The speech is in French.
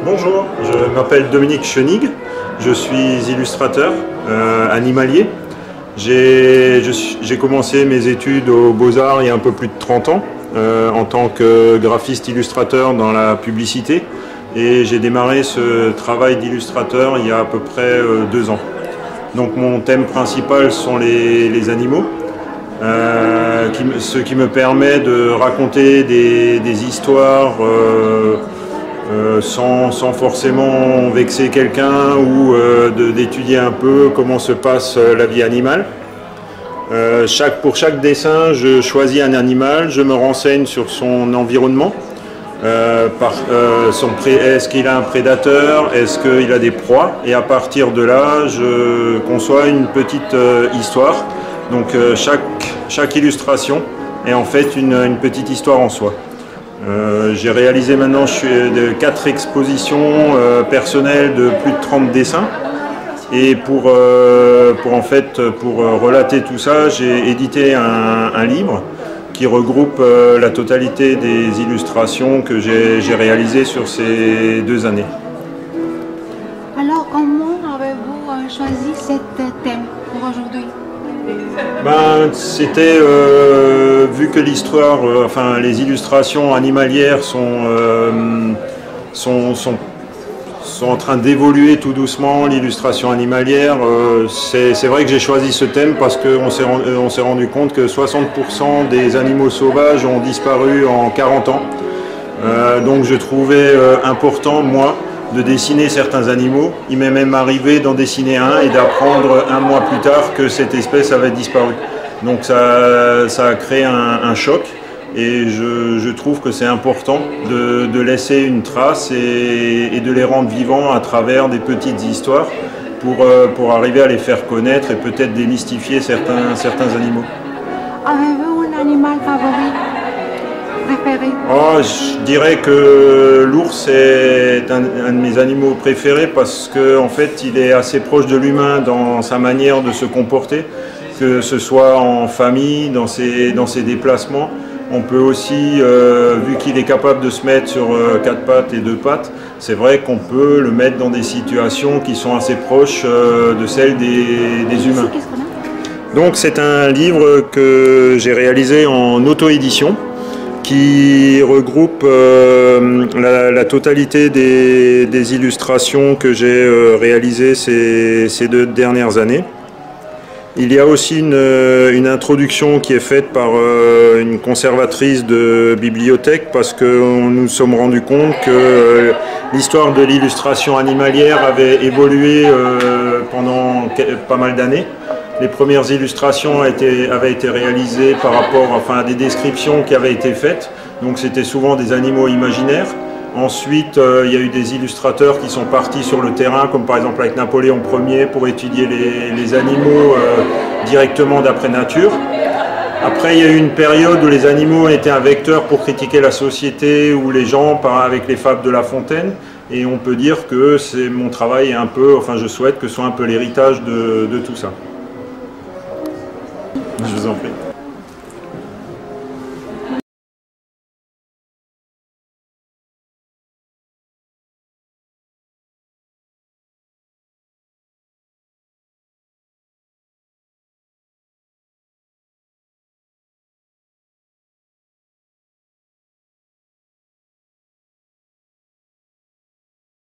Bonjour, je m'appelle Dominique Chenig, je suis illustrateur animalier. J'ai commencé mes études aux Beaux-Arts il y a un peu plus de 30 ans en tant que graphiste illustrateur dans la publicité, et j'ai démarré ce travail d'illustrateur il y a à peu près 2 ans. Donc mon thème principal sont les animaux, ce qui me permet de raconter des histoires sans forcément vexer quelqu'un ou d'étudier un peu comment se passe la vie animale. Pour chaque dessin, je choisis un animal, je me renseigne sur son environnement. Est-ce qu'il a un prédateur, est-ce qu'il a des proies, et à partir de là, je conçois une petite histoire. Donc chaque illustration est en fait une petite histoire en soi. J'ai réalisé maintenant 4 expositions personnelles de plus de 30 dessins, et pour relater tout ça, j'ai édité un livre qui regroupe la totalité des illustrations que j'ai réalisées sur ces 2 années. Alors, comment avez-vous choisi cet thème pour aujourd'hui? C'était vu que l'histoire, les illustrations animalières sont en train d'évoluer tout doucement, l'illustration animalière. C'est vrai que j'ai choisi ce thème parce qu'on s'est rendu compte que 60% des animaux sauvages ont disparu en 40 ans. Donc je trouvais important, moi, de dessiner certains animaux. Il m'est même arrivé d'en dessiner un et d'apprendre 1 mois plus tard que cette espèce avait disparu. Donc ça a créé un choc. Et je trouve que c'est important de laisser une trace et de les rendre vivants à travers des petites histoires pour arriver à les faire connaître et peut-être démystifier certains animaux. Avez-vous un animal favori, préféré? Je dirais que l'ours est un de mes animaux préférés parce qu'en fait il est assez proche de l'humain dans sa manière de se comporter, que ce soit en famille, dans ses déplacements. On peut aussi, vu qu'il est capable de se mettre sur 4 pattes et 2 pattes, c'est vrai qu'on peut le mettre dans des situations qui sont assez proches de celles des humains. Donc c'est un livre que j'ai réalisé en auto-édition qui regroupe la totalité des illustrations que j'ai réalisées ces 2 dernières années. Il y a aussi une introduction qui est faite par une conservatrice de bibliothèque parce que nous nous sommes rendus compte que l'histoire de l'illustration animalière avait évolué pendant pas mal d'années. Les premières illustrations avaient été réalisées par rapport à des descriptions qui avaient été faites, donc c'était souvent des animaux imaginaires. Ensuite, il y a eu des illustrateurs qui sont partis sur le terrain, comme par exemple avec Napoléon Ier, pour étudier les animaux directement d'après nature. Après, il y a eu une période où les animaux étaient un vecteur pour critiquer la société ou les gens avec les fables de La Fontaine. Et on peut dire que mon travail est un peu, je souhaite que ce soit un peu l'héritage de tout ça. Je vous en prie.